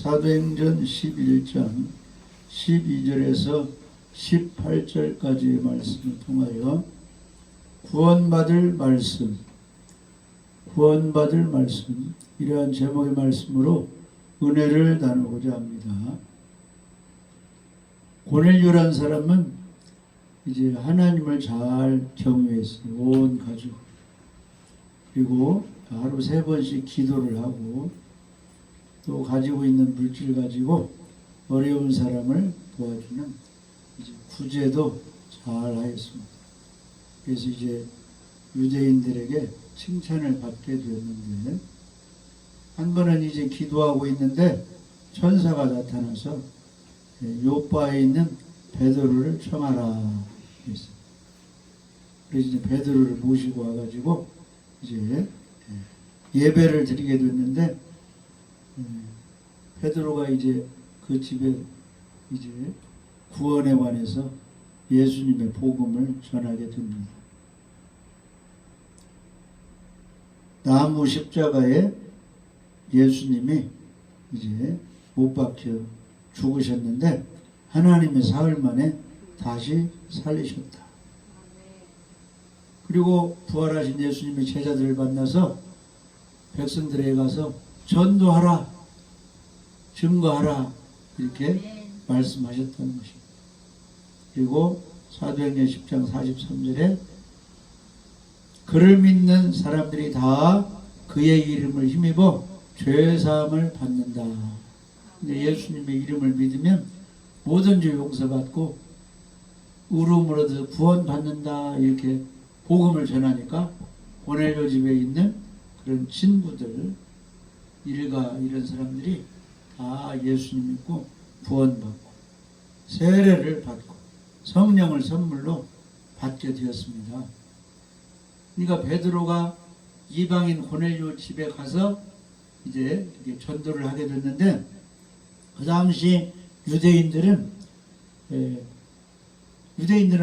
사도행전 11장 12절에서 18절까지의 말씀을 통하여 구원받을 말씀, 이러한 제목의 말씀으로 은혜를 나누고자 합니다. 고넬료란 사람은 이제 하나님을 잘 경외했어요. 온 가족. 그리고 하루 3번씩 기도를 하고 또 가지고 있는 물질 가지고 어려운 사람을 도와주는 이제 구제도 잘 하였습니다. 그래서 이제 유대인들에게 칭찬을 받게 되었는데, 한 번은 이제 기도하고 있는데 천사가 나타나서 요바에 있는 베드로를 청하라 했어요. 그래서 이제 베드로를 모시고 와가지고 이제 예배를 드리게 됐는데, 베드로가 이제 그 집에 이제 구원에 관해서 예수님의 복음을 전하게 됩니다. 나무 십자가에 예수님이 이제 못 박혀 죽으셨는데 하나님의 사흘 만에 다시 살리셨다. 그리고 부활하신 예수님의 제자들을 만나서 백성들에게 가서 전도하라, 증거하라, 이렇게 말씀하셨다는 것입니다. 그리고 사도행전 10장 43절에 그를 믿는 사람들이 다 그의 이름을 힘입어 죄사함을 받는다. 근데 예수님의 이름을 믿으면 모든 죄 용서받고 울음으로도 구원받는다, 이렇게 복음을 전하니까 고넬료 집에 있는 그런 친구들, 일가 이런 사람들이 다 예수님 믿고 구원받고 세례를 받고 성령을 선물로 받게 되었습니다. 그러니까 베드로가 이방인 고넬료 집에 가서 이제 이렇게 전도를 하게 됐는데, 그 당시 유대인들은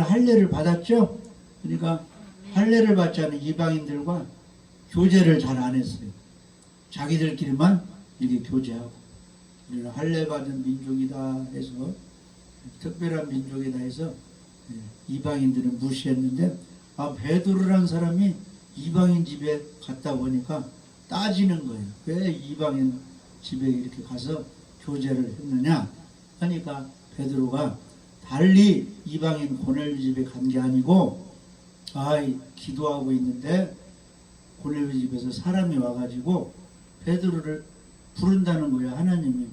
할례를 받았죠. 그러니까 할례를 받지 않은 이방인들과 교제를 잘 안 했어요. 자기들끼리만 이렇게 교제하고, 우리는 할례 받은 민족이다 해서, 특별한 민족이다 해서 이방인들은 무시했는데, 베드로라는 사람이 이방인 집에 갔다 보니까 따지는 거예요. 왜 이방인 집에 이렇게 가서 교제를 했느냐 하니까 베드로가 달리 이방인 고넬료 집에 간 게 아니고, 기도하고 있는데 고넬료 집에서 사람이 와가지고 베드로를 부른다는 거예요. 하나님이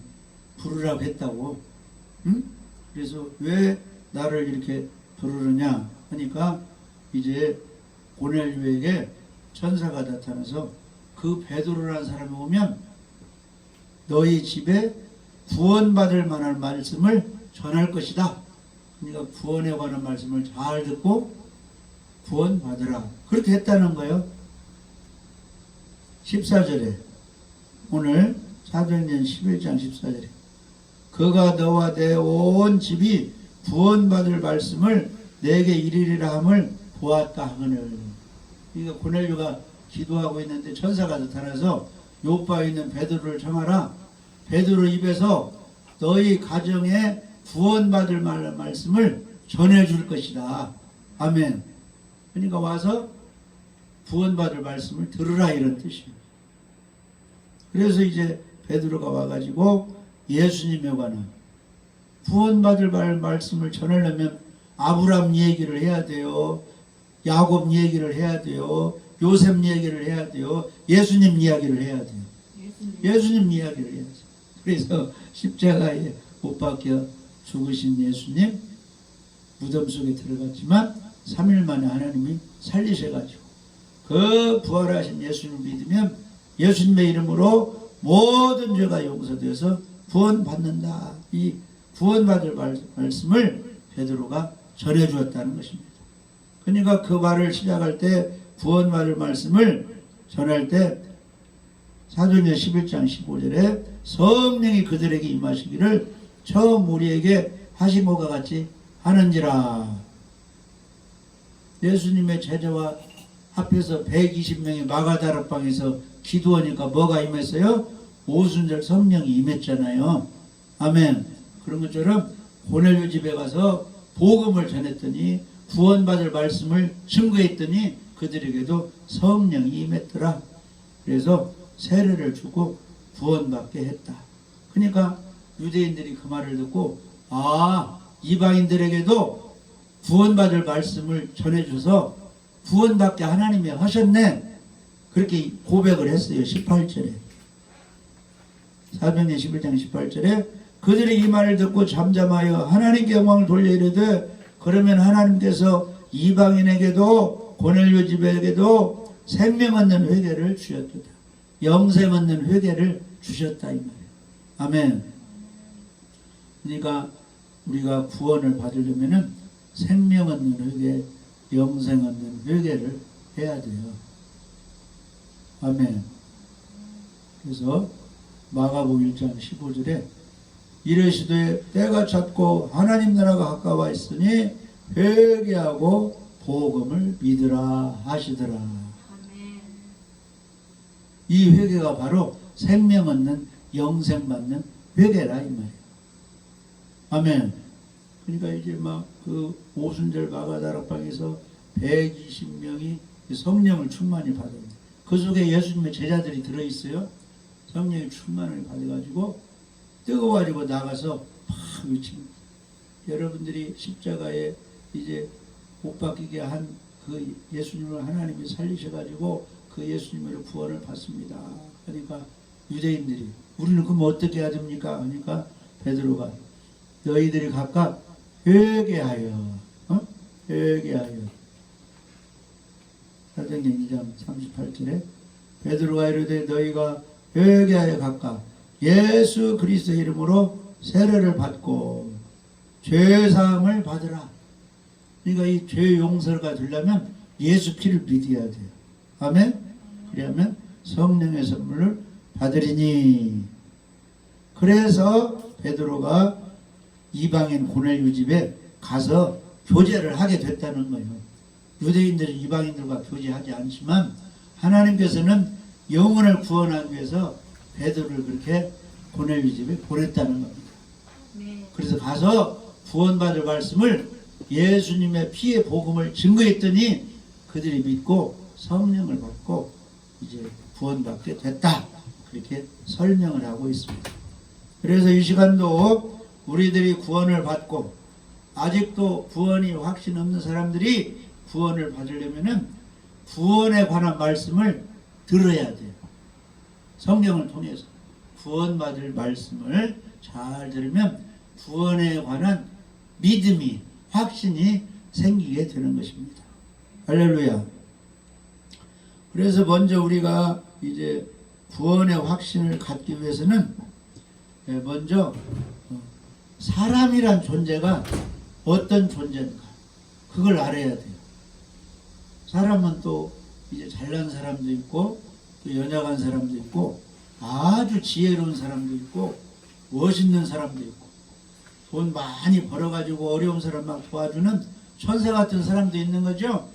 부르라고 했다고. 그래서 왜 나를 이렇게 부르느냐 하니까 이제 고넬료에게 천사가 나타나서 그 베드로라는 사람이 오면 너희 집에 구원받을 만한 말씀을 전할 것이다. 그러니까 구원에 관한 말씀을 잘 듣고 구원받으라, 그렇게 했다는 거예요. 14절에, 오늘 사도행전 11장 14절에 그가 너와 내 온 집이 구원받을 말씀을 내게 이르리라 함을 보았다 하거늘. 그러니까 고넬료가 기도하고 있는데 천사가 나타나서 요바에 있는 베드로를 청하라. 베드로 입에서 너희 가정에 구원받을 말씀을 전해줄 것이다. 아멘. 그러니까 와서 구원받을 말씀을 들으라, 이런 뜻이에요. 그래서 이제 베드로가 와가지고 예수님에 관한 구원받을 말씀을 전하려면 아브람 얘기를 해야 돼요. 야곱 얘기를 해야 돼요. 요셉 얘기를 해야 돼요. 예수님 이야기를 해야 돼요. 예수님 이야기를 해야죠. 그래서 십자가에 못 박혀 죽으신 예수님 무덤 속에 들어갔지만 3일 만에 하나님이 살리셔가지고 그 부활하신 예수님을 믿으면 예수님의 이름으로 모든 죄가 용서되어서 구원받는다. 이 구원받을 말씀을 베드로가 전해주었다는 것입니다. 그러니까 그 말을 시작할 때, 구원받을 말씀을 전할 때 사도행전 11장 15절에 성령이 그들에게 임하시기를 처음 우리에게 하신 것과 같이 하는지라. 예수님의 제자와 앞에서 120명의 마가다락방에서 기도하니까 뭐가 임했어요? 오순절 성령이 임했잖아요. 아멘. 그런 것처럼 고넬료 집에 가서 복음을 전했더니 구원받을 말씀을 증거했더니 그들에게도 성령이 임했더라. 그래서 세례를 주고 구원받게 했다. 그러니까 유대인들이 그 말을 듣고 이방인들에게도 구원받을 말씀을 전해줘서 구원받게 하나님이 하셨네. 그렇게 고백을 했어요. 18절에. 사도행전 11장 18절에 그들이 이 말을 듣고 잠잠하여 하나님께 영광을 돌려 이르되 그러면 하나님께서 이방인에게도 고넬료 집에게도 생명 얻는 회개를 주셨도다. 영생 얻는 회개를 주셨다 이 말이에요. 아멘. 그러니까 우리가 구원을 받으려면은 생명 얻는 회개, 영생 얻는 회개를 해야 돼요. 아멘. 그래서 마가복음 1장 15절에 이르시되 때가 찼고 하나님 나라가 가까워 있으니 회개하고 복음을 믿으라 하시더라. 아멘. 이 회개가 바로 생명 얻는 영생 받는 회개라 이 말이에요. 아멘. 그러니까 이제 막 그 오순절 마가다락방에서 120명이 성령을 충만히 받았는데 그 속에 예수님의 제자들이 들어있어요. 성령의 충만을 받아가지고 뜨거워가지고 나가서 막 외칩니다. 여러분들이 십자가에 이제 못 박히게 한 그 예수님을 하나님이 살리셔가지고 그 예수님으로 구원을 받습니다. 그러니까 유대인들이 우리는 그럼 어떻게 해야 됩니까? 그러니까 베드로가 너희들이 각각 회개하여 회개하여 사도행전 2장 38절에 베드로가 이르되 너희가 회개하여 각각 예수 그리스도의 이름으로 세례를 받고 죄사함을 받으라. 그러니까 이 죄 용서가 되려면 예수 피를 믿어야 돼요. 아멘. 그러면 성령의 선물을 받으리니. 그래서 베드로가 이방인 고넬료 집에 가서 교제를 하게 됐다는 거예요. 유대인들은 이방인들과 교제하지 않지만 하나님께서는 영혼을 구원하기 위해서 베드로를 그렇게 고넬료 집에 보냈다는 겁니다. 그래서 가서 구원받을 말씀을 예수님의 피의 복음을 증거했더니 그들이 믿고 성령을 받고 이제 구원받게 됐다. 그렇게 설명을 하고 있습니다. 그래서 이 시간도 우리들이 구원을 받고 아직도 구원이 확신 없는 사람들이 구원을 받으려면은 구원에 관한 말씀을 들어야 돼요. 성경을 통해서 구원받을 말씀을 잘 들으면 구원에 관한 믿음이 확신이 생기게 되는 것입니다. 할렐루야. 그래서 먼저 우리가 이제 구원의 확신을 갖기 위해서는 먼저 사람이란 존재가 어떤 존재인가 그걸 알아야 돼요. 사람은 또 이제 잘난 사람도 있고 또 연약한 사람도 있고 아주 지혜로운 사람도 있고 멋있는 사람도 있고 돈 많이 벌어가지고 어려운 사람 막 도와주는 천사 같은 사람도 있는 거죠.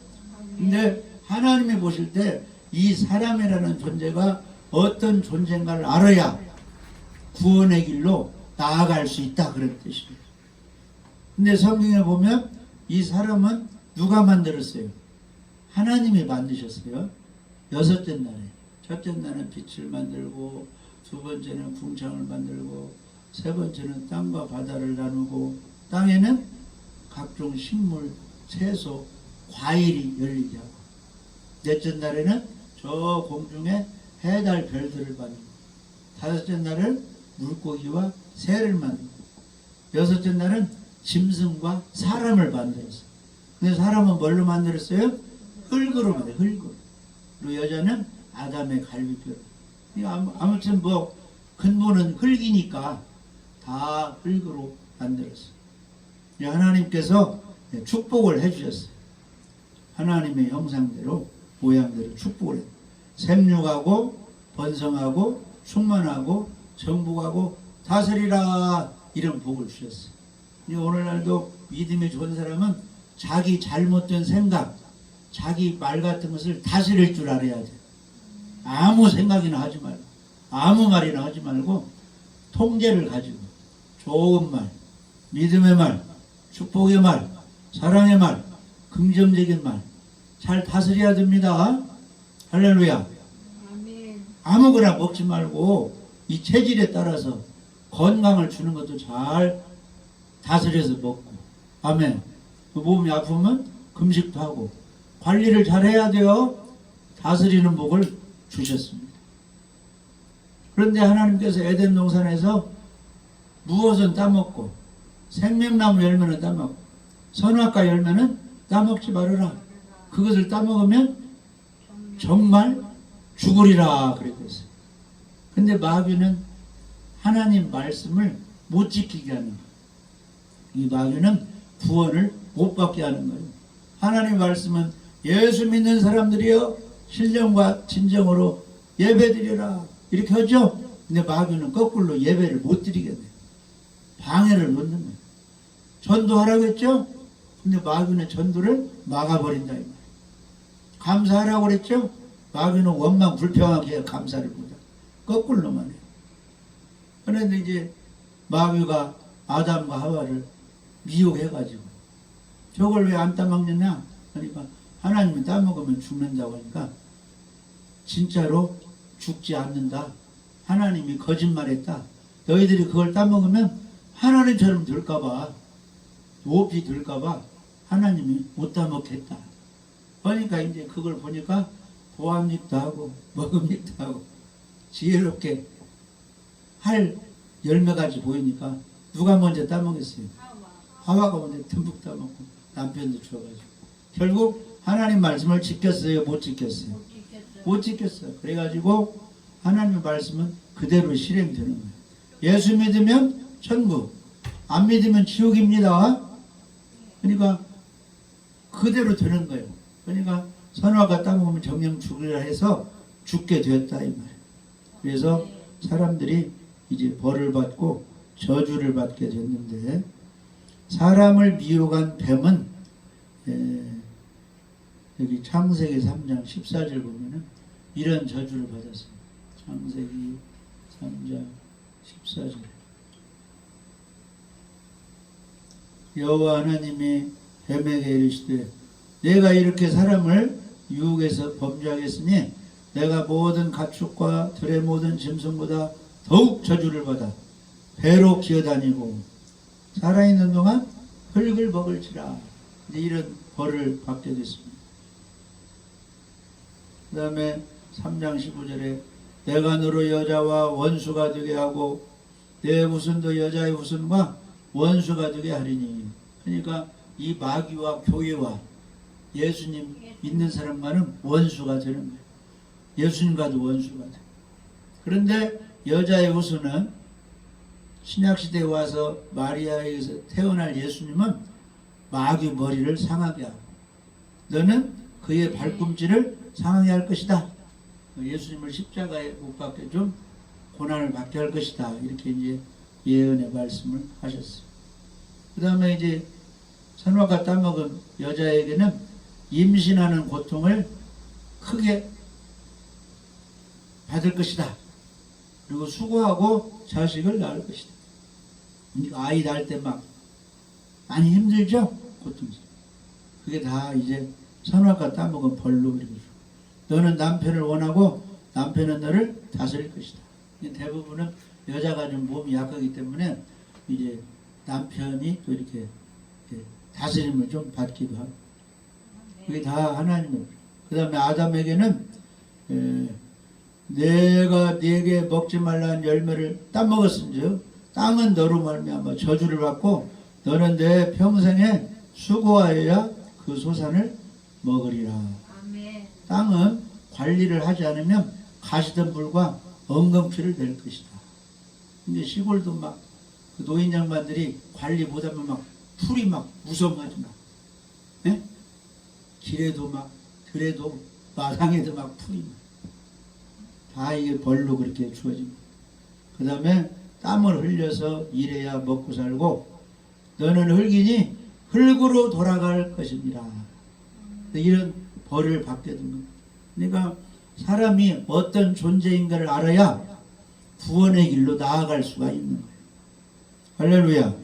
근데 하나님이 보실 때 이 사람이라는 존재가 어떤 존재인가를 알아야 구원의 길로 나아갈 수 있다 그런 뜻이에요. 근데 성경에 보면 이 사람은 누가 만들었어요? 하나님이 만드셨어요. 여섯째 날에. 첫째 날은 빛을 만들고 두 번째는 궁창을 만들고 세 번째는 땅과 바다를 나누고 땅에는 각종 식물, 채소, 과일이 열리게 하고 넷째 날에는 저 공중에 해, 달, 별들을 만들고 다섯째 날은 물고기와 새를 만들고 여섯째 날은 짐승과 사람을 만들었어요. 근데 사람은 뭘로 만들었어요? 흙으로 만들어요. 흙으로. 그리고 여자는 아담의 갈비뼈로. 아무튼 뭐 근본은 흙이니까 다 흙으로 만들었어요. 하나님께서 축복을 해주셨어요. 하나님의 형상대로 모양대로 축복을 해요. 생육하고 번성하고 충만하고 정복하고 다스리라 이런 복을 주셨어요. 오늘날도 믿음이 좋은 사람은 자기 잘못된 생각, 자기 말 같은 것을 다스릴 줄 알아야 돼요. 아무 생각이나 하지 말고 아무 말이나 하지 말고 통제를 가지고 좋은 말, 믿음의 말, 축복의 말, 사랑의 말, 긍정적인 말 잘 다스려야 됩니다. 할렐루야. 아멘. 아무거나 먹지 말고 이 체질에 따라서 건강을 주는 것도 잘 다스려서 먹고, 아멘. 몸이 아프면 금식도 하고 관리를 잘 해야 돼요. 다스리는 복을 주셨습니다. 그런데 하나님께서 에덴 동산에서 무엇은 따먹고 생명나무 열매는 따먹고 선악과 열매는 따먹지 말아라. 그것을 따먹으면 정말 죽으리라 그랬어요. 근데 마귀는 하나님 말씀을 못 지키게 하는 거예요. 이 마귀는 구원을 못 받게 하는 거예요. 하나님 말씀은 예수 믿는 사람들이여 신령과 진정으로 예배드리라 이렇게 하죠. 근데 마귀는 거꾸로 예배를 못 드리게 돼요. 방해를 놓는 거예요. 전도하라고 했죠. 근데 마귀는 전도를 막아버린다 이 말이에요. 감사하라고 그랬죠. 마귀는 원망 불평하게 해요. 감사를 보다 거꾸로만 해요. 그런데 이제 마귀가 아담과 하와를 미혹해가지고 저걸 왜 안 따먹느냐 그러니까 하나님이 따먹으면 죽는다고 하니까 진짜로 죽지 않는다. 하나님이 거짓말했다. 너희들이 그걸 따먹으면 하나님처럼 될까봐 높이 될까봐 하나님이 못 따먹겠다. 그러니까 이제 그걸 보니까 보암잎도 하고 먹음잎도 하고 지혜롭게 할 열매같이 보이니까 누가 먼저 따먹겠어요? 하와가 먼저 듬뿍 따먹고 남편도 줘가지고 결국 하나님 말씀을 지켰어요? 못 지켰어요? 못 지켰어요. 그래가지고 하나님의 말씀은 그대로 실행되는 거예요. 예수 믿으면 천국, 안 믿으면 지옥입니다. 그러니까 그대로 되는 거예요. 그러니까 선악과 따먹으면 정령 죽으리라 해서 죽게 되었다 이 말이에요. 그래서 사람들이 이제 벌을 받고 저주를 받게 됐는데 사람을 미혹한 뱀은 여기 창세기 3장 14절 보면은 이런 저주를 받았습니다. 창세기 3장 14절 여호와 하나님이 뱀에게 이르시되 내가 이렇게 사람을 유혹해서 범죄하겠으니 내가 모든 가축과 들의 모든 짐승보다 더욱 저주를 받아 배로 기어다니고 살아있는 동안 흙을 먹을지라. 이제 이런 벌을 받게 됐습니다. 그 다음에 3장 15절에 내가 너로 여자와 원수가 되게 하고 내 후손도 여자의 후손과 원수가 되게 하리니. 그러니까 이 마귀와 교회와 예수님 믿는 사람과는 원수가 되는 거예요. 예수님과도 원수가 돼요. 그런데 여자의 후손은 신약시대에 와서 마리아에게서 태어날 예수님은 마귀 머리를 상하게 하고 너는 그의 발꿈치를 상하게 할 것이다. 예수님을 십자가에 못 박게 좀 고난을 받게 할 것이다. 이렇게 이제 예언의 말씀을 하셨어요. 그 다음에 이제 선악과 따먹은 여자에게는 임신하는 고통을 크게 받을 것이다. 그리고 수고하고 자식을 낳을 것이다. 아이 낳을 때 막 많이 힘들죠? 고통스러워. 그게 다 이제 선악과 따먹은 벌로 이렇게 줘. 너는 남편을 원하고 남편은 너를 다스릴 것이다. 대부분은 여자가 좀 몸이 약하기 때문에 이제 남편이 또 이렇게 다스림을 좀 받기도 하고. 그게 다 하나님의. 그 다음에 아담에게는 내가 네게 먹지 말라는 열매를 따먹었은즉 땅은 너로 말미암아 저주를 받고 너는 내 평생에 수고하여야 그 소산을 먹으리라. 아멘. 땅은 관리를 하지 않으면 가시덤불과 엉겅퀴를 낼 것이다. 근데 시골도 막 그 노인 양반들이 관리 못하면 막 풀이 막 무성하지 막. 예? 길에도 막 들에도 마당에도 막 풀이 막. 다 이게 벌로 그렇게 주어집니다. 그 다음에 땀을 흘려서 일해야 먹고 살고 너는 흙이니 흙으로 돌아갈 것이니라. 이런 벌을 받게 됩니다. 그러니까 사람이 어떤 존재인가를 알아야 구원의 길로 나아갈 수가 있는 거예요. 할렐루야.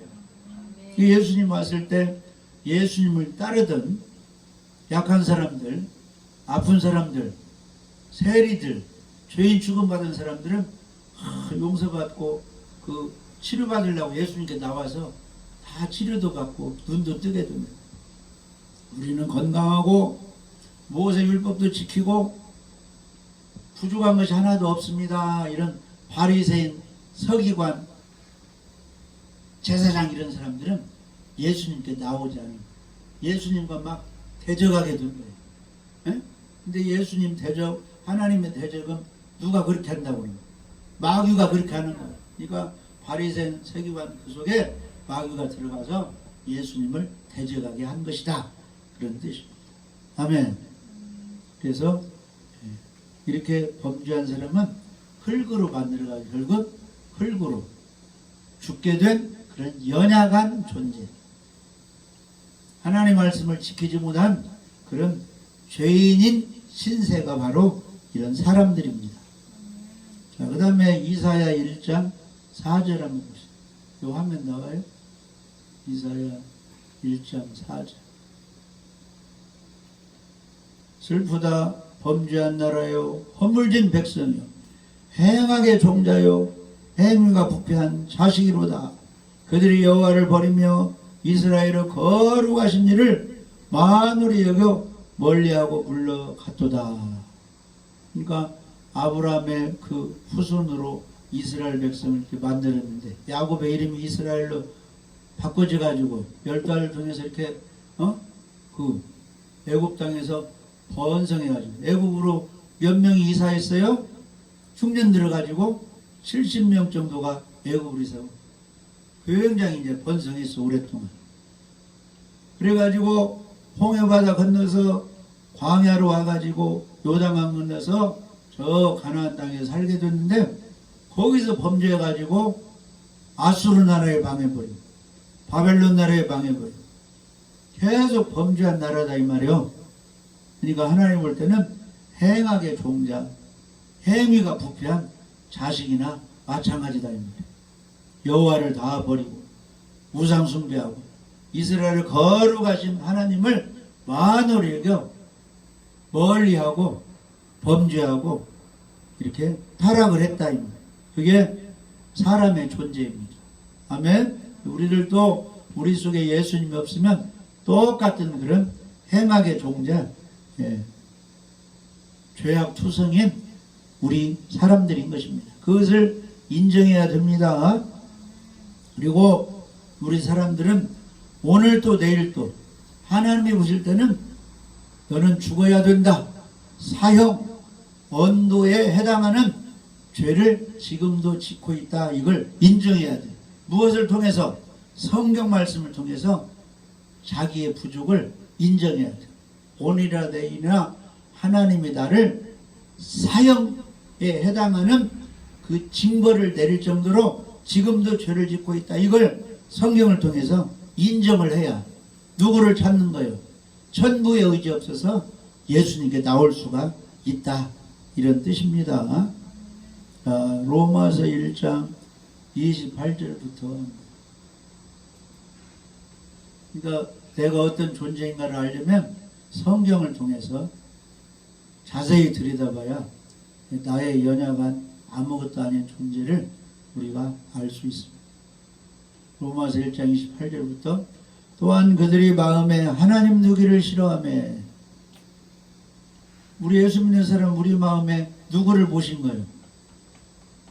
예수님 왔을 때 예수님을 따르던 약한 사람들, 아픈 사람들, 세리들, 죄인 취급받은 사람들은 용서받고 그 치료받으려고 예수님께 나와서 다 치료도 받고 눈도 뜨게 됩니다. 우리는 건강하고 모세율법도 지키고 부족한 것이 하나도 없습니다. 이런 바리새인, 서기관, 제사장 이런 사람들은 예수님께 나오지 않아요. 예수님과 막 대적하게 된 거예요. 에? 근데 예수님 대적, 하나님의 대적은 누가 그렇게 한다고 그래요? 마귀가 그렇게 하는 거예요. 그러니까 바리새인, 서기관 그 속에 마귀가 들어가서 예수님을 대적하게 한 것이다. 그런 뜻입니다. 아멘. 그래서 이렇게 범죄한 사람은 흙으로 만들어가지고 결국 흙으로 죽게 된 그런 연약한 존재. 하나님의 말씀을 지키지 못한 그런 죄인인 신세가 바로 이런 사람들입니다. 자, 그 다음에 이사야 1장 4절 한번 보시죠. 이 화면 나와요? 이사야 1장 4절. 슬프다 범죄한 나라요 허물진 백성이요 행악의 종자요 행위가 부패한 자식이로다. 그들이 여호와를 버리며 이스라엘의 거룩하신 일을 만홀히 여겨 멀리하고 물러갔도다. 그러니까 아브라함의 그 후손으로 이스라엘 백성을 이렇게 만들었는데 야곱의 이름이 이스라엘로 바꿔져 가지고 12알을 통해서 이렇게 그 애굽 땅에서 번성해 가지고 애굽으로 몇 명이 이사했어요? 흉년 들어 가지고 70명 정도가 애굽으로 이사하고 굉장히 이제 번성했어 오랫동안. 그래가지고 홍해바다 건너서 광야로 와가지고 요단강 건너서 저 가나안 땅에 살게 됐는데 거기서 범죄해가지고 아수르 나라에 방해버리고 바벨론 나라에 방해버리고 계속 범죄한 나라다 이 말이요. 그러니까 하나님 볼 때는 행악의 종자, 행위가 부패한 자식이나 마찬가지다 이 말이에요. 여호와를 다 버리고 우상 숭배하고 이스라엘을 거룩하신 하나님을 만홀히 여겨 멀리하고 범죄하고 이렇게 타락을 했다 이 말이에요. 그게 사람의 존재입니다. 아멘. 우리들도 우리 속에 예수님이 없으면 똑같은 그런 행악의 종자, 죄악 투성인 우리 사람들인 것입니다. 그것을 인정해야 됩니다. 그리고 우리 사람들은 오늘도 내일도 하나님이 보실 때는 너는 죽어야 된다. 사형, 언도에 해당하는 죄를 지금도 짓고 있다. 이걸 인정해야 돼. 무엇을 통해서? 성경 말씀을 통해서 자기의 부족을 인정해야 돼. 오늘이나 내일이나 하나님이 나를 사형에 해당하는 그 징벌을 내릴 정도로 지금도 죄를 짓고 있다. 이걸 성경을 통해서 인정을 해야 누구를 찾는 거예요? 천부의 의지 없어서 예수님께 나올 수가 있다. 이런 뜻입니다. 로마서 1장 28절부터 그러니까 내가 어떤 존재인가를 알려면 성경을 통해서 자세히 들여다봐야 나의 연약한 아무것도 아닌 존재를 우리가 알 수 있습니다. 로마서 1장 28절부터 또한 그들이 마음에 하나님 두기를 싫어하며 우리 예수 믿는 사람은 우리 마음에 누구를 모신 거예요?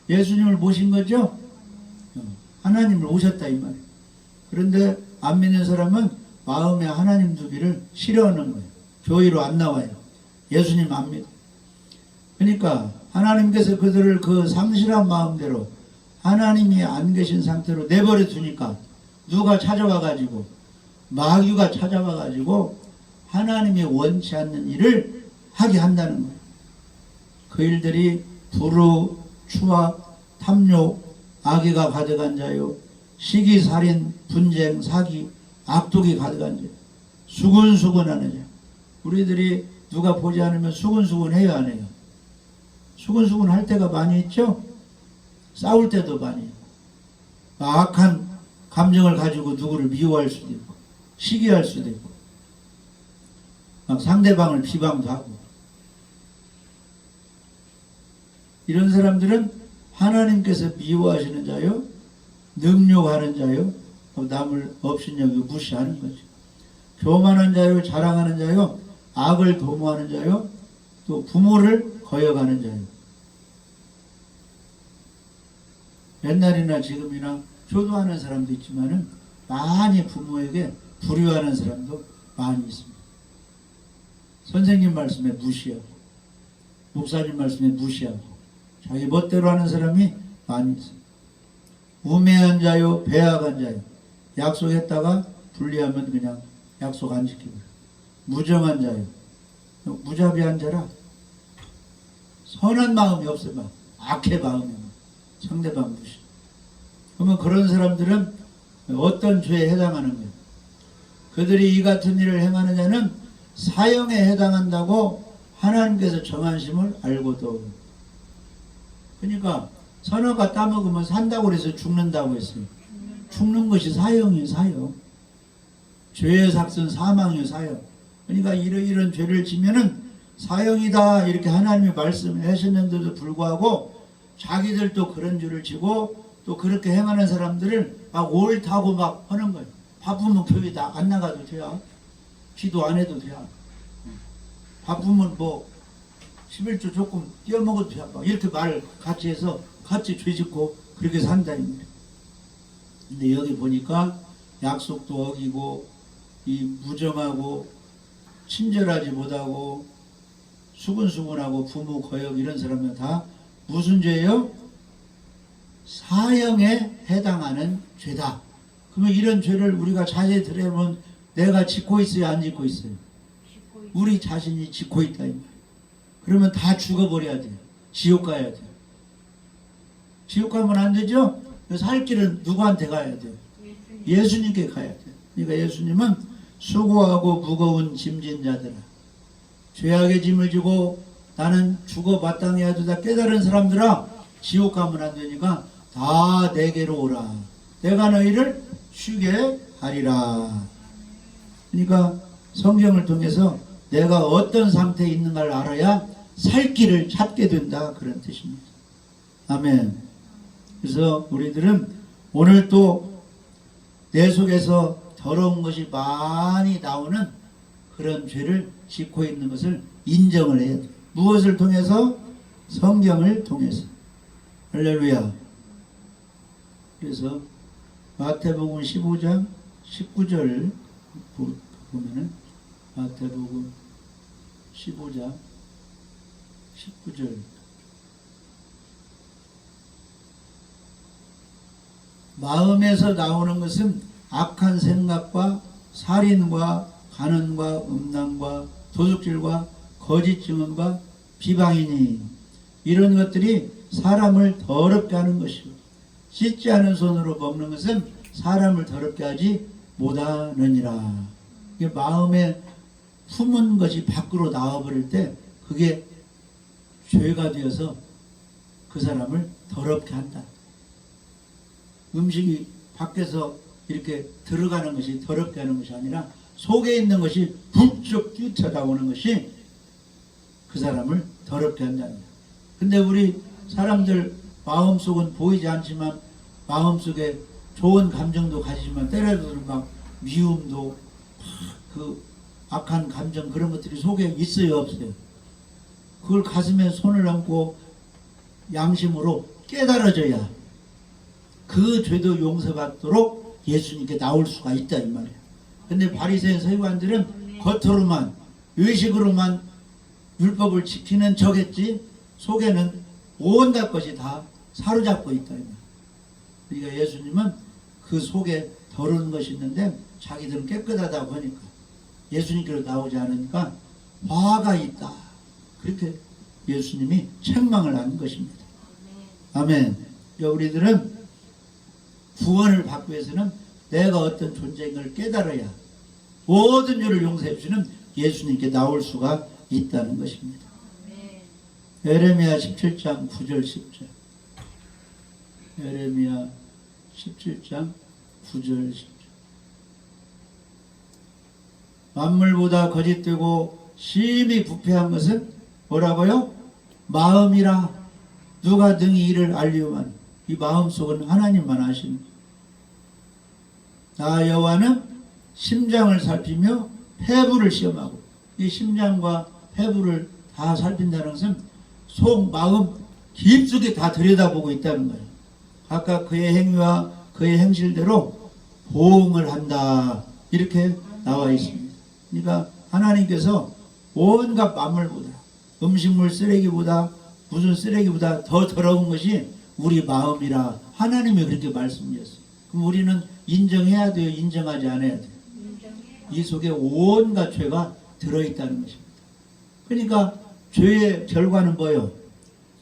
예수님을 모신 거죠? 하나님을 모셨다 이 말이에요. 그런데 안 믿는 사람은 마음에 하나님 두기를 싫어하는 거예요. 교회로 안 나와요. 예수님 안 믿어. 그러니까 하나님께서 그들을 그 상실한 마음대로 하나님이 안 계신 상태로 내버려 두니까 누가 찾아와 가지고 마귀가 찾아와 가지고 하나님이 원치 않는 일을 하게 한다는 거예요. 그 일들이 불우, 추악, 탐욕, 악의가 가득한 자요, 시기, 살인, 분쟁, 사기, 악독이 가득한 자, 수근수근하는 자. 우리들이 누가 보지 않으면 수근수근 해요 안 해요? 수근수근 할 때가 많이 있죠? 싸울 때도 많이 있고, 악한 감정을 가지고 누구를 미워할 수도 있고, 시기할 수도 있고, 막 상대방을 비방도 하고. 이런 사람들은 하나님께서 미워하시는 자요, 능욕하는 자요, 남을 업신여기고 무시하는 거죠. 교만한 자요, 자랑하는 자요, 악을 도모하는 자요, 또 부모를 거역하는 자요. 옛날이나 지금이나 효도하는 사람도 있지만은 많이 부모에게 불효하는 사람도 많이 있습니다. 선생님 말씀에 무시하고, 목사님 말씀에 무시하고, 자기 멋대로 하는 사람이 많이 있습니다. 우매한 자요, 배악한 자요, 약속했다가 분리하면 그냥 약속 안 지키고, 무정한 자요, 무자비한 자라, 선한 마음이 없어요. 악의 마음이 상대방 무시. 그러면 그런 사람들은 어떤 죄에 해당하는 거예요? 그들이 이 같은 일을 행하는 자는 사형에 해당한다고 하나님께서 정하심을 알고도. 그러니까 선어가 따먹으면 산다고 해서 죽는다고 했어요. 죽는 것이 사형이에요. 사형. 죄의 삭은 사망이에요. 사형. 그러니까 이런 죄를 지면은 사형이다 이렇게 하나님이 말씀하셨는데도 불구하고 자기들도 그런 죄를 지고 또 그렇게 행하는 사람들을 막 옳다고 막 하는 거예요. 바쁘면 교회 안 나가도 돼요. 기도 안 해도 돼요. 바쁘면 뭐 11조 조금 띄어먹어도 돼요. 이렇게 말 같이 해서 같이 죄 짓고 그렇게 산다. 근데 여기 보니까 약속도 어기고 이 무정하고 친절하지 못하고 수근수근하고 부모 거역 이런 사람은 다 무슨 죄예요? 사형에 해당하는 죄다. 그러면 이런 죄를 우리가 자세히 들여보면 내가 짓고 있어요? 안 짓고 있어요? 우리 자신이 짓고 있다. 그러면 다 죽어버려야 돼요. 지옥 가야 돼요. 지옥 가면 안 되죠? 살 길은 누구한테 가야 돼요? 예수님께 가야 돼요. 그러니까 예수님은 수고하고 무거운 짐진 자들아, 죄악의 짐을 지고 나는 죽어 마땅해야 되다 깨달은 사람들아, 지옥 가면 안 되니까 다 내게로 오라. 내가 너희를 쉬게 하리라. 그러니까 성경을 통해서 내가 어떤 상태에 있는가를 알아야 살 길을 찾게 된다, 그런 뜻입니다. 아멘. 그래서 우리들은 오늘 또 내 속에서 더러운 것이 많이 나오는 그런 죄를 짓고 있는 것을 인정을 해야 돼요. 무엇을 통해서? 성경을 통해서. 할렐루야. 그래서 마태복음 15장 19절 보면은 마태복음 15장 19절 마음에서 나오는 것은 악한 생각과 살인과 간음과 음란과 도둑질과 거짓 증언과 비방이니 이런 것들이 사람을 더럽게 하는 것이고 씻지 않은 손으로 먹는 것은 사람을 더럽게 하지 못하느니라. 이게 마음에 품은 것이 밖으로 나와버릴 때 그게 죄가 되어서 그 사람을 더럽게 한다. 음식이 밖에서 이렇게 들어가는 것이 더럽게 하는 것이 아니라 속에 있는 것이 불쩍 뛰쳐나오는 것이 그 사람을 더럽게 한다는 거예요. 근데 우리 사람들 마음속은 보이지 않지만 마음속에 좋은 감정도 가지지만 때려도 막 미움도 그 악한 감정 그런 것들이 속에 있어요, 없어요? 그걸 가슴에 손을 얹고 양심으로 깨달아져야 그 죄도 용서받도록 예수님께 나올 수가 있다 이 말이에요. 근데 바리새인 서기관들은 겉으로만 의식으로만 율법을 지키는 척했지 속에는 온갖 것이 다 사로잡고 있다 이 말이에요. 그러니까 예수님은 그 속에 더러운 것이 있는데 자기들은 깨끗하다고 하니까 예수님께로 나오지 않으니까 화가 있다. 그렇게 예수님이 책망을 하는 것입니다. 아멘. 우리들은 구원을 받기 위해서는 내가 어떤 존재인 걸 깨달아야 모든 죄를 용서해 주시는 예수님께 나올 수가 있다는 것입니다. 예레미야 17장 9절 10절 예레미야 17장 9절 10절. 만물보다 거짓되고 심히 부패한 것은 뭐라고요? 마음이라. 누가 능히 이를 알리오마니. 이 마음속은 하나님만 아시는 거예요. 나 여호와는 심장을 살피며 폐부를 시험하고, 이 심장과 폐부를 다 살핀다는 것은 속 마음 깊숙이 다 들여다보고 있다는 거예요. 각각 그의 행위와 그의 행실대로 보응을 한다, 이렇게 나와 있습니다. 그러니까 하나님께서 온갖 만물보다, 음식물 쓰레기보다, 무슨 쓰레기보다 더 더러운 것이 우리 마음이라 하나님이 그렇게 말씀하셨어요. 그럼 우리는 인정해야 돼요? 인정하지 않아야 돼요? 이 속에 온갖 죄가 들어있다는 것입니다. 그러니까 죄의 결과는 뭐예요?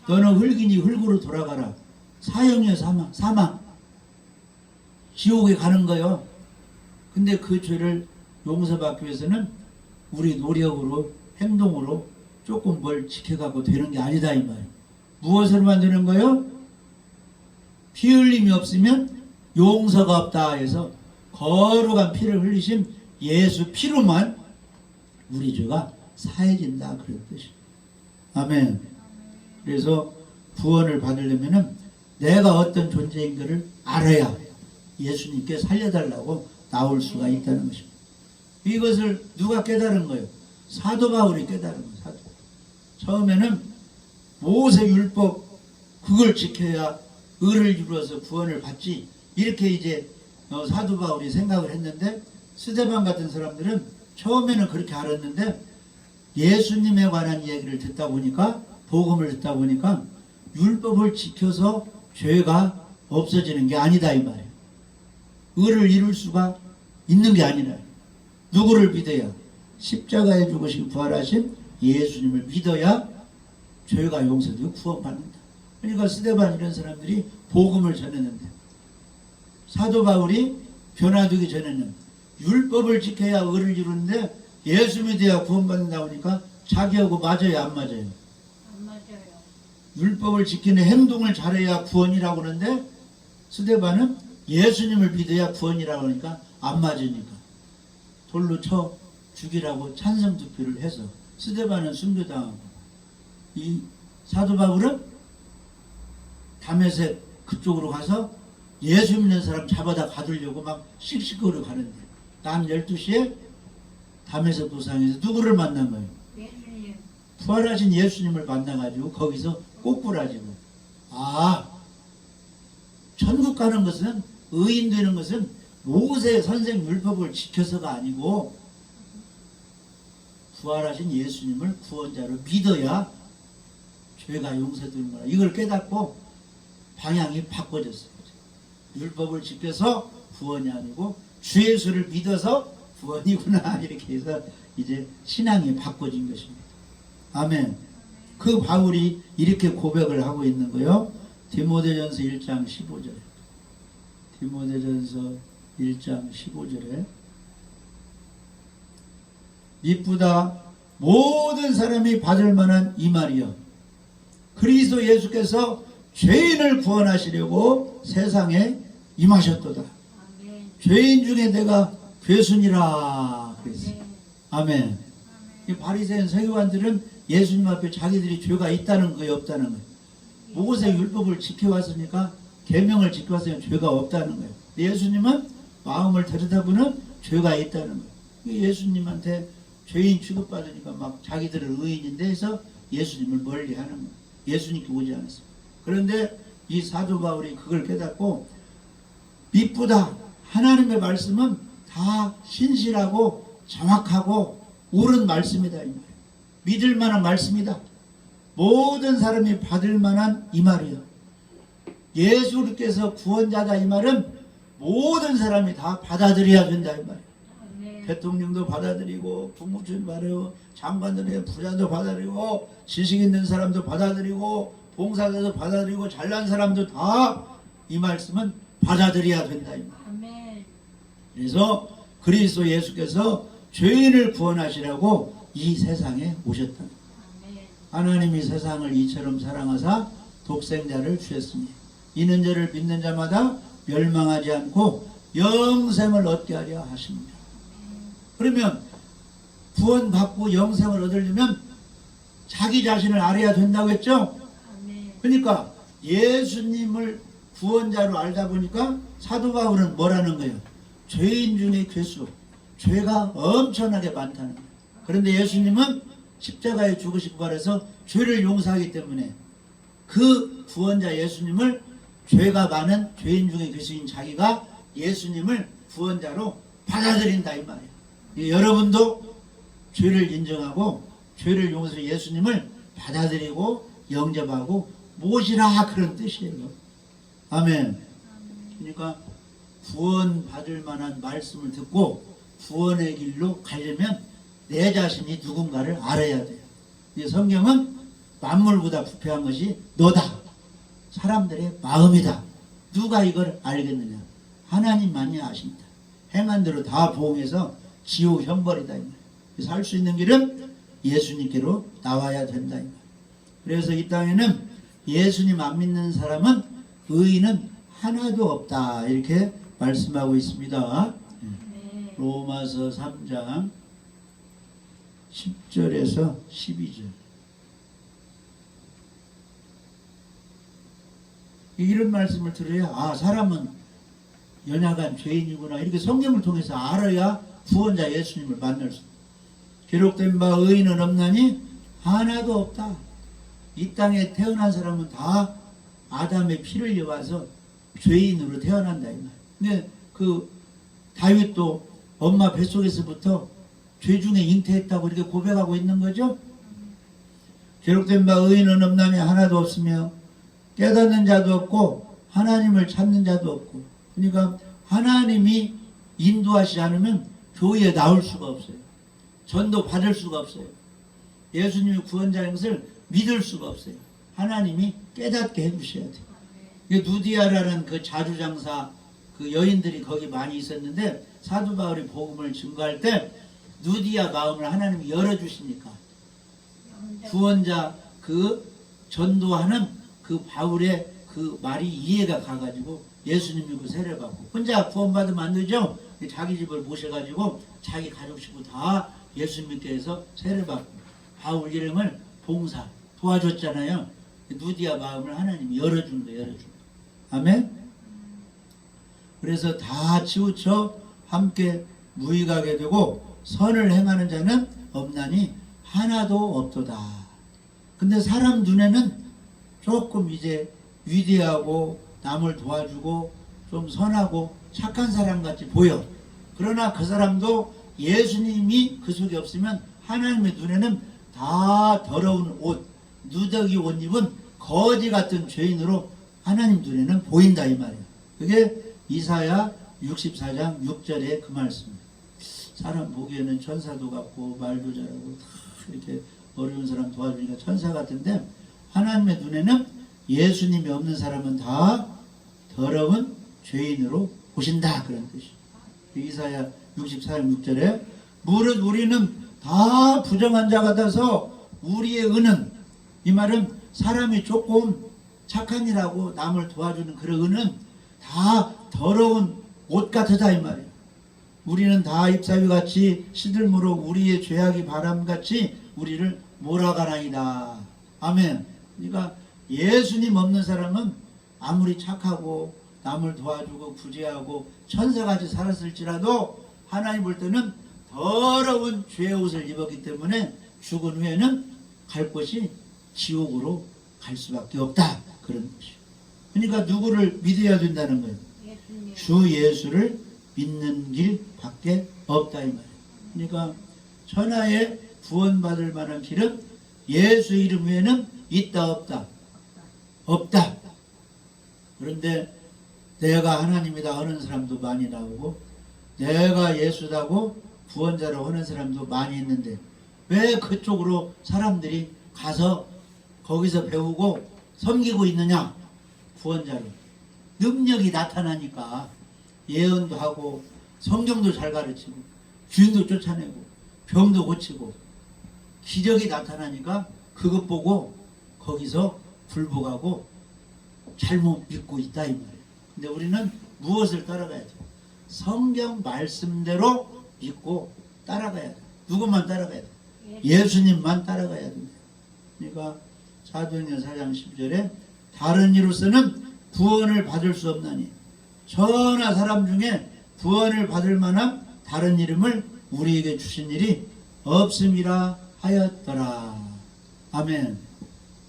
너는 흙이니 흙으로 돌아가라. 사형이요, 사망. 지옥에 가는 거예요. 근데 그 죄를 용서받기 위해서는 우리 노력으로, 행동으로 조금 뭘 지켜가고 되는 게 아니다, 이 말이에요. 무엇으로 만드는 거예요? 피 흘림이 없으면 용서가 없다 해서 거룩한 피를 흘리신 예수 피로만 우리 죄가 사해진다, 그런 뜻이에요. 아멘. 그래서 구원을 받으려면은 내가 어떤 존재인가를 알아야 예수님께 살려달라고 나올 수가 있다는 것입니다. 이것을 누가 깨달은 거예요? 사도 바울이 깨달은 거예요. 사도. 처음에는 모세 율법 그걸 지켜야 의를 이루어서 구원을 받지, 이렇게 이제 사도 바울이 생각을 했는데, 스데반 같은 사람들은 처음에는 그렇게 알았는데 예수님에 관한 이야기를 듣다 보니까, 복음을 듣다 보니까 율법을 지켜서 죄가 없어지는 게 아니다, 이 말이에요. 의를 이룰 수가 있는 게 아니라 누구를 믿어야? 십자가에 죽으시고 부활하신 예수님을 믿어야 죄가 용서되고 구원받는다. 그러니까 스데반 이런 사람들이 복음을 전했는데, 사도 바울이 변화되기 전에는 율법을 지켜야 의를 이루는데 예수 믿어야 구원받는다 보니까 자기하고 맞아요, 안 맞아요? 안 맞아요. 율법을 지키는 행동을 잘해야 구원이라고 하는데 스데반은 예수님을 믿어야 구원이라고 하니까 안 맞으니까 돌로 쳐 죽이라고 찬성 투표를 해서 스데반은 순교당하고, 이 사도 바울은 다메섹 그쪽으로 가서 예수 믿는 사람 잡아다 가두려고 막 씩씩거려 가는데, 밤 12시에 다메섹 도상에서 누구를 만난 거예요? 예수님. 부활하신 예수님을 만나가지고 거기서 꼬꾸라지고, 아, 천국 가는 것은, 의인 되는 것은 모세 선생 율법을 지켜서가 아니고 부활하신 예수님을 구원자로 믿어야 죄가 용서되는 거라, 이걸 깨닫고 방향이 바꿔졌어요. 율법을 지켜서 구원이 아니고 주 예수를 믿어서 구원이구나, 이렇게 해서 이제 신앙이 바꿔진 것입니다. 아멘. 그 바울이 이렇게 고백을 하고 있는 거예요. 디모데전서 1장 15절에. 디모데전서 1장 15절에 이쁘다 모든 사람이 받을 만한 이 말이요, 그리스도 예수께서 죄인을 구원하시려고 세상에 임하셨도다. 아멘. 죄인 중에 내가 괴순이라 그랬어요. 아멘. 이 바리새인 서기관들은 예수님 앞에 자기들이 죄가 있다는 거예요, 없다는 거예요? 모세 율법을 지켜왔으니까, 계명을 지켜왔으니까 죄가 없다는 거예요. 예수님은 마음을 들여다보는 죄가 있다는 거예요. 예수님한테 죄인 취급받으니까 막 자기들은 의인인데 해서 예수님을 멀리하는 거예요. 예수님께 오지 않았어요. 그런데 이 사도 바울이 그걸 깨닫고, 미쁘다, 하나님의 말씀은 다 신실하고 정확하고 옳은 말씀이다, 이 말이에요. 믿을 만한 말씀이다. 모든 사람이 받을 만한 이 말이에요. 예수께서 구원자다, 이 말은 모든 사람이 다 받아들여야 된다, 이 말이에요. 아멘. 대통령도 받아들이고, 국무총리 받아들이고, 장관들의 부자도 받아들이고, 지식 있는 사람도 받아들이고, 봉사자도 받아들이고, 잘난 사람도 다 이 말씀은 받아들여야 된다, 이 말. 아멘. 그래서 그리스도 예수께서 죄인을 구원하시라고 이 세상에 오셨다. 아멘. 하나님이 세상을 이처럼 사랑하사 독생자를 주셨으니 이는 저를 믿는 자마다 멸망하지 않고 영생을 얻게 하려 하십니다. 그러면 구원받고 영생을 얻으려면 자기 자신을 알아야 된다고 했죠? 아멘. 그러니까 예수님을 구원자로 알다 보니까 사도 바울은 뭐라는 거예요? 죄인 중에 괴수, 죄가 엄청나게 많다는 거예요. 그런데 예수님은 십자가에 죽으시고 발해서 죄를 용서하기 때문에 그 구원자 예수님을 죄가 많은 죄인 중에 괴수인 자기가 예수님을 구원자로 받아들인다 이 말이에요. 여러분도 죄를 인정하고 죄를 용서해 예수님을 받아들이고 영접하고 모시라 그런 뜻이에요. 아멘. 그러니까 구원받을 만한 말씀을 듣고 구원의 길로 가려면 내 자신이 누군가를 알아야 돼요. 이 성경은 만물보다 부패한 것이 너다. 사람들의 마음이다. 누가 이걸 알겠느냐? 하나님만이 아십니다. 행한 대로 다 보응해서 지옥 형벌이다. 살 수 있는 길은 예수님께로 나와야 된다. 그래서 이 땅에는 예수님 안 믿는 사람은 의인은 하나도 없다. 이렇게 말씀하고 있습니다. 네. 로마서 3장 10절에서 12절. 이런 말씀을 들어야 아 사람은 연약한 죄인이구나 이렇게 성경을 통해서 알아야 구원자 예수님을 만날 수 있습니다. 기록된 바 의인은 없나니 하나도 없다. 이 땅에 태어난 사람은 다 아담의 피를 입어서 죄인으로 태어난다 이 말. 근데 그 다윗도 엄마 뱃속에서부터 죄 중에 잉태했다고 이렇게 고백하고 있는 거죠. 기록된 바 의인은 없나니 하나도 없으며 깨닫는 자도 없고 하나님을 찾는 자도 없고. 그러니까 하나님이 인도하시지 않으면 교회에 나올 수가 없어요. 전도 받을 수가 없어요. 예수님이 구원자인 것을 믿을 수가 없어요. 하나님이 깨닫게 해주셔야 돼요. 누디아라는 그 자주장사 그 여인들이 거기 많이 있었는데 사도 바울이 복음을 증거할 때 누디아 마음을 하나님이 열어주시니까 구원자 그 전도하는 그 바울의 그 말이 이해가 가가지고 예수님 믿고 세례받고 혼자 구원받으면 안 되죠. 자기 집을 모셔가지고 자기 가족 식구 다 예수 믿게 해서 세례받고 바울 이름을 봉사 도와줬잖아요. 누디아 마음을 하나님이 열어준 거예요. 열어준 거. 아멘. 그래서 다 치우쳐 함께 무익하게 되고 선을 행하는 자는 없나니 하나도 없도다. 근데 사람 눈에는 조금 이제 위대하고 남을 도와주고 좀 선하고 착한 사람 같이 보여. 그러나 그 사람도 예수님이 그 속에 없으면 하나님의 눈에는 다 더러운 옷, 누더기 옷 입은 거지 같은 죄인으로 하나님 눈에는 보인다 이 말이에요. 그게 이사야 64장 6절의 그 말씀이에요. 사람 보기에는 천사도 같고 말도 잘하고 다 이렇게 어려운 사람 도와주니까 천사 같은데 하나님의 눈에는 예수님이 없는 사람은 다 더러운 죄인으로 보신다 그런 뜻이에요. 이사야 64장 6절에 무릇 우리는 다 부정한 자 같아서 우리의 은은 이 말은 사람이 조금 착한 일하고 남을 도와주는 그런 은은 다 더러운 옷 같으다 이 말이에요. 우리는 다 잎사귀같이 시들무로 우리의 죄악이 바람같이 우리를 몰아가나이다. 아멘. 그러니까 예수님 없는 사람은 아무리 착하고 남을 도와주고 구제하고 천사같이 살았을지라도 하나님 볼 때는 더러운 죄의 옷을 입었기 때문에 죽은 후에는 갈 곳이 지옥으로 갈 수밖에 없다. 그런 것이죠. 그러니까 누구를 믿어야 된다는 거예요. 예수님. 주 예수를 믿는 길밖에 없다 이 말이에요. 그러니까 천하에 구원받을 만한 길은 예수 이름 외에는 있다 없다? 없다. 그런데 내가 하나님이다 하는 사람도 많이 나오고 내가 예수다고 구원자로 하는 사람도 많이 있는데 왜 그쪽으로 사람들이 가서 거기서 배우고 섬기고 있느냐? 구원자로 능력이 나타나니까 예언도 하고 성경도 잘 가르치고 주인도 쫓아내고 병도 고치고 기적이 나타나니까 그것 보고 거기서 굴복하고 잘못 믿고 있다 이 말이에요. 근데 우리는 무엇을 따라가야죠? 성경 말씀대로 믿고 따라가야 돼. 누구만 따라가야 돼? 예수님만 따라가야 돼. 그러니까 사도행전 4장 10절에 다른 이로서는 구원을 받을 수 없나니 천하 사람 중에 구원을 받을 만한 다른 이름을 우리에게 주신 일이 없음이라 하였더라. 아멘.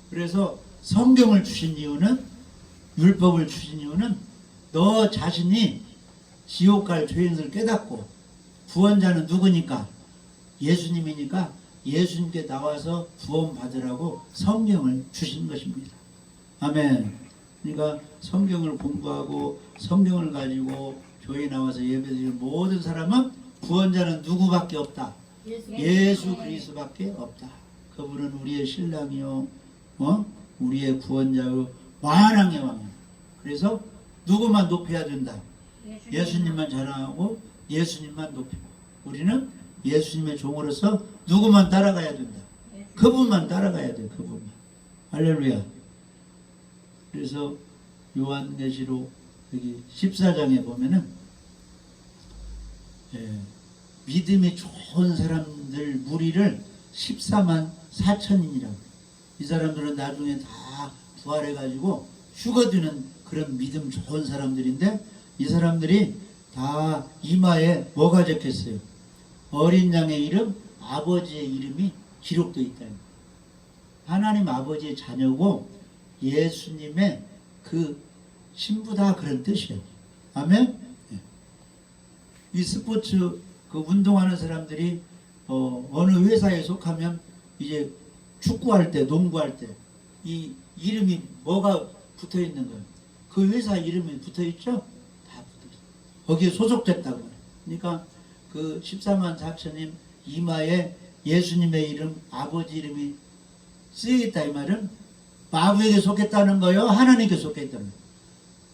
그래서 성경을 주신 이유는, 율법을 주신 이유는 너 자신이 지옥 갈 죄인을 깨닫고 구원자는 누구니까? 예수님이니까 예수님께 나와서 구원 받으라고 성경을 주신 것입니다. 아멘. 그러니까 성경을 공부하고 성경을 가지고 교회에 나와서 예배드리는 모든 사람은 구원자는 누구밖에 없다. 예수 그리스도밖에 없다. 그분은 우리의 신랑이요, 우리의 구원자요, 만왕의 왕이요. 그래서 누구만 높여야 된다. 예수님만 자랑하고 예수님만 높이고, 우리는 예수님의 종으로서 누구만 따라가야 된다. 그분만 따라가야 돼. 그분만. 할렐루야. 그래서 요한계시록 여기 14장에 보면은 믿음이 좋은 사람들 무리를 14만 4천인이라고. 이 사람들은 나중에 다 부활해가지고 휴거되는 그런 믿음 좋은 사람들인데, 이 사람들이 다 이마에 뭐가 적혔어요? 어린 양의 이름, 아버지의 이름이 기록되어 있다. 하나님 아버지의 자녀고 예수님의 그 신부다, 그런 뜻이에요. 아멘? 이 스포츠 그 운동하는 사람들이 어느 회사에 속하면 이제 축구할 때, 농구할 때 이 이름이 뭐가 붙어 있는 거예요? 그 회사 이름이 붙어 있죠? 다 붙어 있어요. 거기에 소속됐다고 해요. 그러니까 그 14만 4천님 이마에 예수님의 이름, 아버지 이름이 쓰여있다 이 말은 마부에게 속했다는 거요, 하나님께 속했다는 거예요.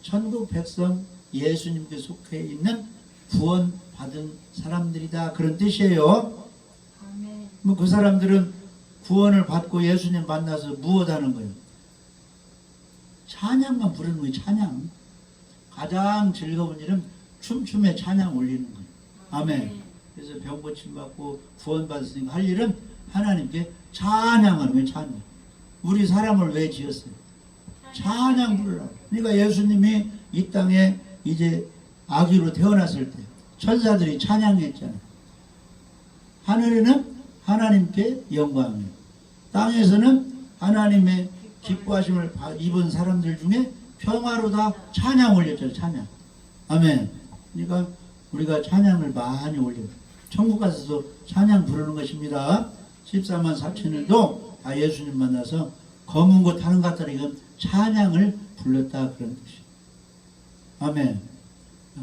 천국 백성 예수님께 속해 있는 구원받은 사람들이다, 그런 뜻이에요. 뭐 그 사람들은 구원을 받고 예수님 만나서 무엇하는 거예요? 찬양만 부르는 거예요. 찬양. 가장 즐거운 일은 춤춤에 찬양 올리는 거예요. 아멘. 그래서 병 고침 받고 구원 받았으니까 할 일은 하나님께 찬양하는 거예요. 찬양. 우리 사람을 왜 지었어요? 찬양 부르라고. 그러니까 예수님이 이 땅에 이제 아기로 태어났을 때 천사들이 찬양했잖아요. 하늘에는 하나님께 영광이에요. 땅에서는 하나님의 기뻐하심을 입은 사람들 중에 평화로 다 찬양 올렸잖아요. 찬양. 아멘. 그러니까 우리가 찬양을 많이 올려요. 천국 가서도 찬양 부르는 것입니다. 14만 4천일도 다 예수님 만나서 검은 곳 타는 것 같다, 이건 찬양을 불렀다, 그런 뜻이에요. 아멘.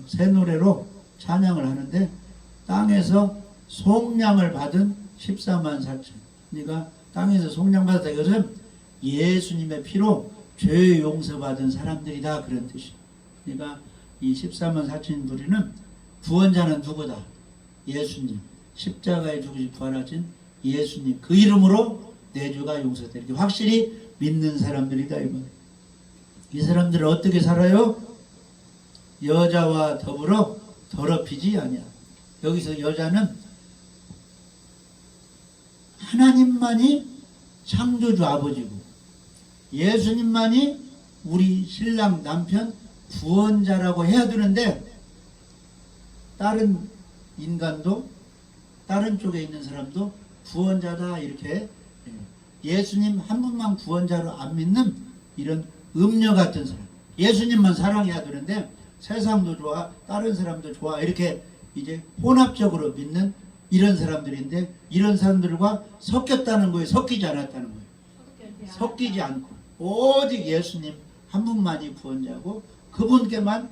새 노래로 찬양을 하는데 땅에서 속량을 받은 14만 4천. 그러니까 땅에서 속량 받았다, 이것은 예수님의 피로 죄 용서받은 사람들이다, 그런 뜻이에요. 그러니까 이 14만 4천 부리는 구원자는 누구다? 예수님. 십자가에 죽으시 부활하신 예수님. 그 이름으로 내 죄가 용서되다. 이렇게 확실히 믿는 사람들이다, 이 말이에요. 이 사람들은 어떻게 살아요? 여자와 더불어 더럽히지 아니야. 여기서 여자는 하나님만이 창조주 아버지고 예수님만이 우리 신랑 남편 구원자라고 해야 되는데, 다른 인간도 다른 쪽에 있는 사람도 구원자다, 이렇게 예수님 한 분만 구원자로 안 믿는 이런 음녀 같은 사람, 예수님만 사랑해야 되는데 세상도 좋아 다른 사람도 좋아 이렇게 이제 혼합적으로 믿는 이런 사람들인데, 이런 사람들과 섞였다는 거예요? 섞이지 않았다는 거예요? 섞이지 않고 오직 예수님 한 분만이 구원자고 그분께만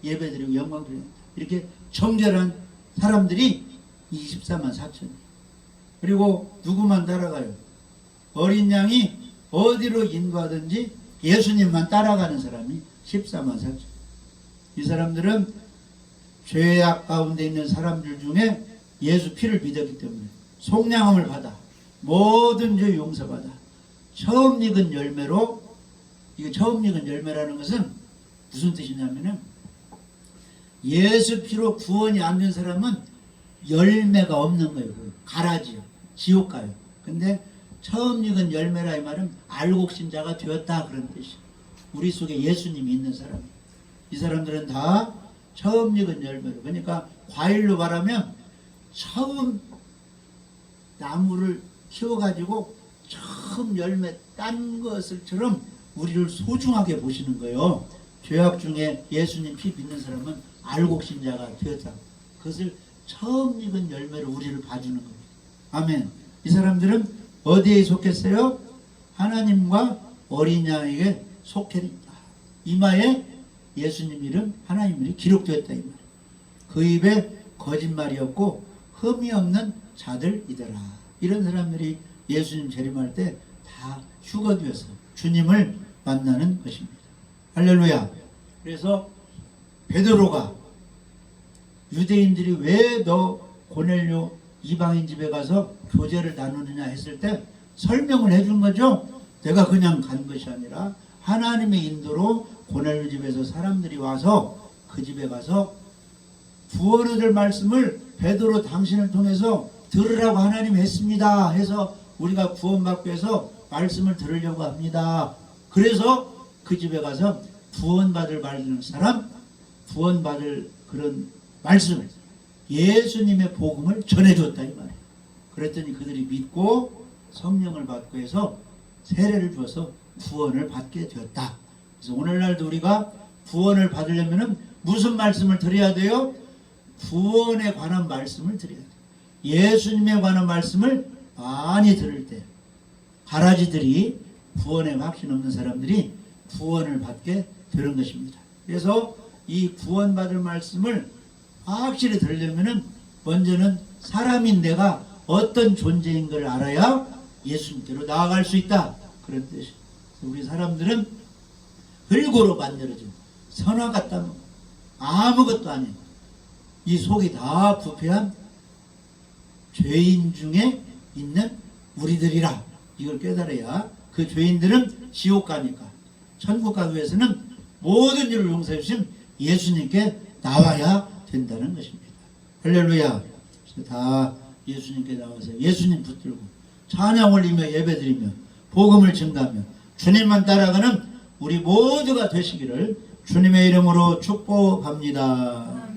예배드리고 영광드립니다. 이렇게 정결한 사람들이 24만 4천. 그리고 누구만 따라가요? 어린 양이 어디로 인도하든지 예수님만 따라가는 사람이 14만 4천. 이 사람들은 죄악 가운데 있는 사람들 중에 예수 피를 믿었기 때문에 속량함을 받아 모든 죄 용서받아 처음 익은 열매로 이게 처음 익은 열매라는 것은 무슨 뜻이냐면은 예수 피로 구원이 안 된 사람은 열매가 없는 거예요. 가라지요. 지옥 가요. 근데 처음 익은 열매라 이 말은 알곡신자가 되었다 그런 뜻이에요. 우리 속에 예수님이 있는 사람. 이 사람들은 다 처음 익은 열매로. 그러니까 과일로 말하면 처음 나무를 키워가지고 처음 열매 딴 것을처럼 우리를 소중하게 보시는 거예요. 죄악 중에 예수님 피 믿는 사람은 알곡신자가 되었다. 그것을 처음 익은 열매로 우리를 봐주는 겁니다. 아멘. 이 사람들은 어디에 속했어요? 하나님과 어린 양에게 속했다. 이마에 예수님 이름, 하나님 이름이 기록되었다 이 말이에요. 그 입에 거짓말이 없고 흠이 없는 자들이더라. 이런 사람들이 예수님 재림할 때 다 휴거되어서 주님을 만나는 것입니다. 할렐루야. 그래서 베드로가 유대인들이 왜 너 고넬료 이방인 집에 가서 교제를 나누느냐 했을 때 설명을 해준 거죠. 내가 그냥 간 것이 아니라 하나님의 인도로 고넬료 집에서 사람들이 와서 그 집에 가서 구원 얻을 말씀을 베드로 당신을 통해서 들으라고 하나님 했습니다 해서 우리가 구원받고 해서 말씀을 들으려고 합니다. 그래서 그 집에 가서 구원받을 말하는 사람, 구원받을 그런 말씀을 예수님의 복음을 전해줬다 이 말이에요. 그랬더니 그들이 믿고 성령을 받고 해서 세례를 주어서 구원을 받게 되었다. 그래서 오늘날도 우리가 구원을 받으려면 무슨 말씀을 들어야 돼요? 구원에 관한 말씀을 드려야 돼요. 예수님에 관한 말씀을 많이 들을 때 가라지들이 구원에 확신 없는 사람들이 구원을 받게 되는 것입니다. 그래서 이 구원받을 말씀을 확실히 들으려면 먼저는 사람인 내가 어떤 존재인 걸 알아야 예수님께로 나아갈 수 있다. 그런 뜻이에요. 우리 사람들은 흙으로 만들어진 선화 같다 아무것도 아닌 이 속이 다 부패한 죄인 중에 있는 우리들이라 이걸 깨달아야 그 죄인들은 지옥 가니까 천국 가기 위해서는 모든 일을 용서해 주신 예수님께 나와야 된다는 것입니다. 할렐루야. 다 예수님께 나와서 예수님 붙들고 찬양 올리며 예배드리며 복음을 증가하며 주님만 따라가는 우리 모두가 되시기를 주님의 이름으로 축복합니다.